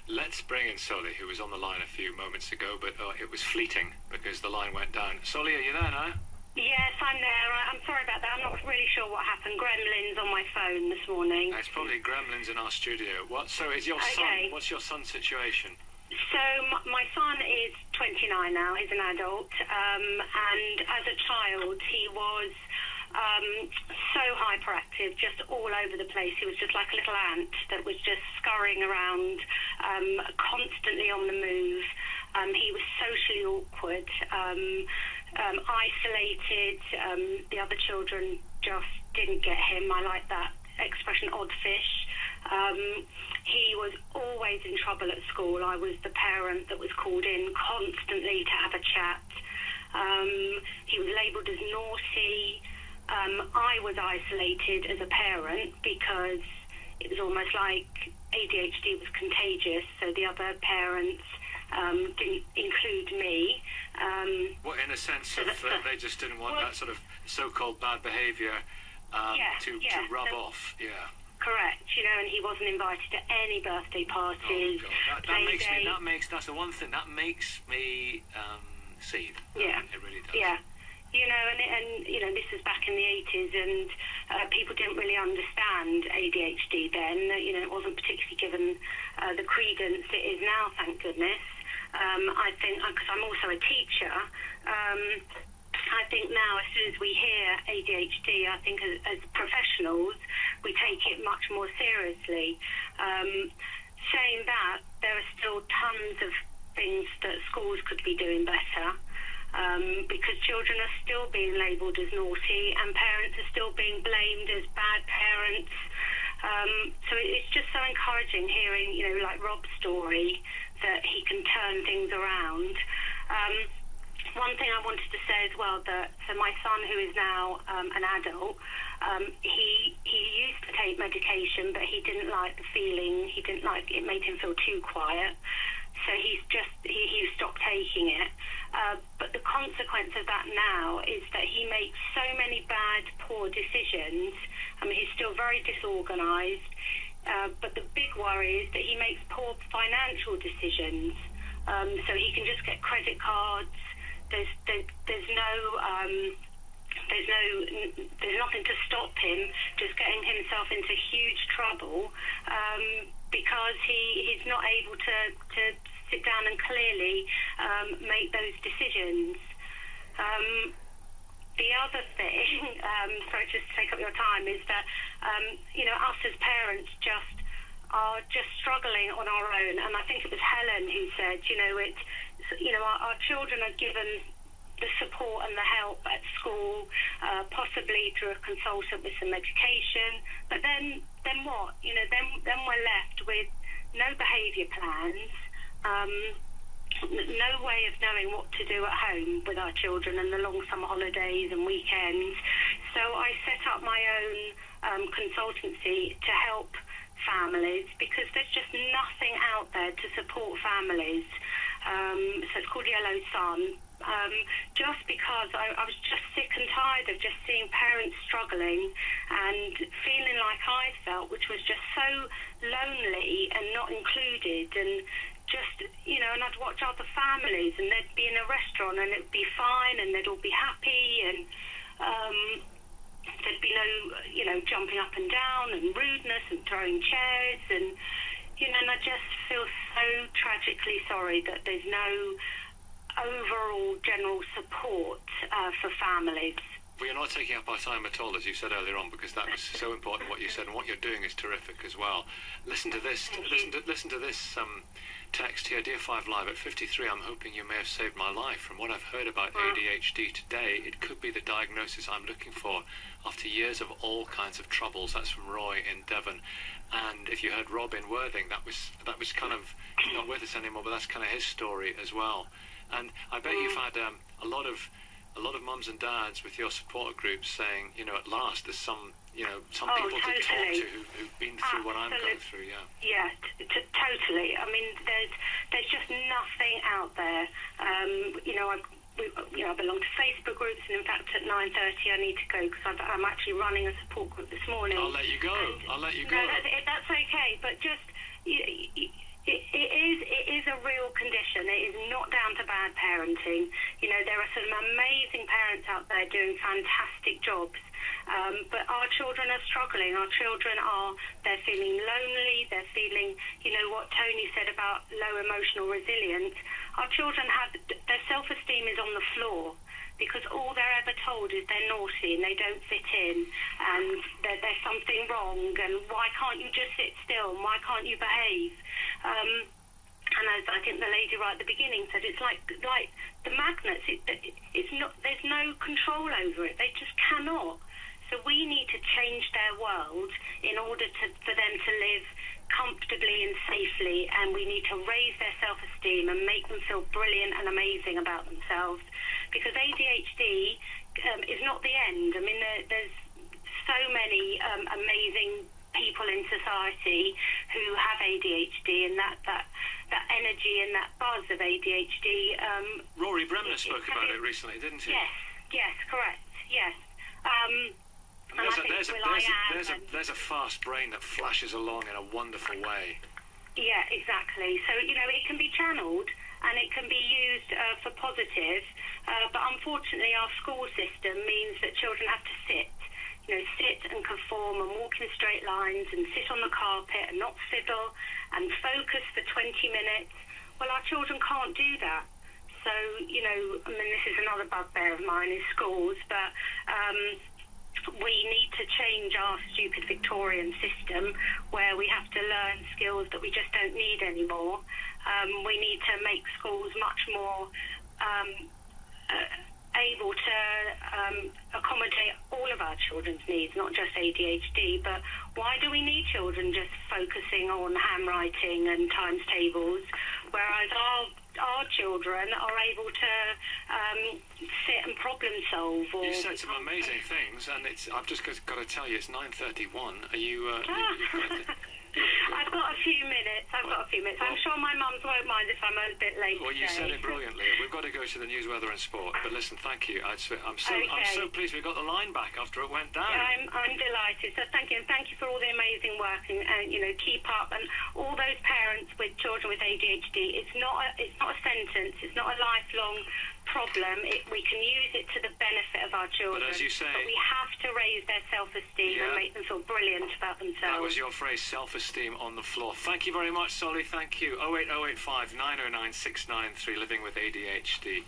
Let's bring in Solly, who was on the line a few moments ago, but it was fleeting because the line went down. Solly, are you there now? Yes, I'm there. I'm sorry about that. I'm not really sure what happened. Gremlins on my phone this morning. It's probably gremlins in our studio. So is your Okay. son? What's your son's situation? So my son is 29 now. He's an adult. And as a child, he was so hyperactive, just all over the place. He was just like a little ant that was just scurrying around, constantly on the move. He was socially awkward, isolated. The other children just didn't get him. I like that expression, odd fish. He was always in trouble at school. I was the parent that was called in constantly to have a chat. He was labelled as naughty. I was isolated as a parent because it was almost like ADHD was contagious, so the other parents didn't include me. Well, in a sense of they just didn't want that sort of so-called bad behaviour to rub off. Yeah. Correct, and he wasn't invited to any birthday parties. Oh, God. That's the one thing that makes me seethe. Yeah. It really does. Yeah. And this was back in the 80s, and people didn't really understand ADHD then. It wasn't particularly given the credence it is now, thank goodness. I think, because I'm also a teacher, I think now as soon as we hear ADHD, I think as professionals, we take it much more seriously. Saying that, there are still tons of things that schools could be doing better. Because children are still being labelled as naughty and parents are still being blamed as bad parents. So it's just so encouraging hearing, like Rob's story, that he can turn things around. One thing I wanted to say as well, so my son, who is now an adult, he used to take medication, but he didn't like the feeling. He didn't like it; made him feel too quiet. So he stopped taking it. But the consequence of that now is that he makes so many bad, poor decisions. I mean, he's still very disorganised. But the big worry is that he makes poor financial decisions. So he can just get credit cards. There's nothing to stop him just getting himself into huge trouble because he's not able to sit down and clearly make those decisions. The other thing, sorry, just to take up your time, is that us as parents are just struggling on our own. And I think it was Helen who said, our children are given the support and the help at school, possibly through a consultant with some medication. But then what? Then we're left with no behaviour plans, no way of knowing what to do at home with our children and the long summer holidays and weekends. So I set up my own consultancy to help families because there's just nothing out there to support families. So it's called Yellow Sun. Just because I was just sick and tired of just seeing parents struggling and feeling like I felt, which was just so lonely and not included, and just, and I'd watch other families and they'd be in a restaurant and it'd be fine and they'd all be happy and there'd be no, jumping up and down and rudeness and throwing chairs and, and I just feel so tragically sorry that there's no overall general support for families. We are not taking up our time at all, as you said earlier on, because that was so important what you said, and what you're doing is terrific as well. Listen to this. Listen to this text here. Dear 5 Live, at 53, I'm hoping you may have saved my life. From what I've heard about ADHD today, it could be the diagnosis I'm looking for after years of all kinds of troubles. That's from Roy in Devon. And if you heard Rob in Worthing, that was kind of, he's not with us anymore, but that's kind of his story as well. And I bet you've had a lot of mums and dads with your support groups saying, at last there's some people totally. to talk to who've been through what I'm going through. Yeah, totally. I mean, there's just nothing out there. I belong to Facebook groups, and in fact at 9:30 I need to go because I'm actually running a support group this morning. I'll let you go. No, that's okay. But just it parenting. You know, there are some amazing parents out there doing fantastic jobs. But our children are struggling. They're feeling lonely. They're feeling, you know, what Tony said about low emotional resilience. Our children their self-esteem is on the floor because all they're ever told is they're naughty and they don't fit in and there's something wrong and why can't you just sit still and why can't you behave? And as I think the lady right at the beginning said, it's like the magnets. It's not. There's no control over it. They just cannot. So we need to change their world in order for them to live comfortably and safely, and we need to raise their self-esteem and make them feel brilliant and amazing about themselves. Because ADHD is not the end. I mean, there's so many amazing people in society who have ADHD, and that energy and that buzz of ADHD. Rory Bremner spoke about it recently, didn't he? Yes, correct. Yes. There's a fast brain that flashes along in a wonderful way. Yeah, exactly. So, you know, it can be channeled and it can be used for positive, but unfortunately our school system means that children have to sit and conform and walk in straight lines and sit on the carpet and not fiddle and focus for 20 minutes. Well, our children can't do that. So, you know, I mean, this is another bugbear of mine is schools, but we need to change our stupid Victorian system where we have to learn skills that we just don't need anymore. We need to make schools much more able to accommodate all of our children's needs, not just ADHD. But why do we need children just focusing on handwriting and times tables, whereas our children are able to sit and problem solve? You said some amazing things, and I've just got to tell you, it's 9:31. Are you? I've got a few minutes. I'm sure my mums won't mind if I'm a bit late. Well, you said it brilliantly. We've got to go to the news, weather, and sport. But listen, thank you. I'm so pleased we got the line back after it went down. I'm delighted. So thank you, and thank you for all the amazing work, and you know, keep up. And all those parents with children with ADHD, it's not a sentence. It's not a lifelong problem. We can use it to the benefit of our children. But as you say, we have to raise their self-esteem and make them feel brilliant about themselves. That was your phrase, self-esteem on the floor. Thank you very much, Solly. Thank you. 08085 909 693, living with ADHD.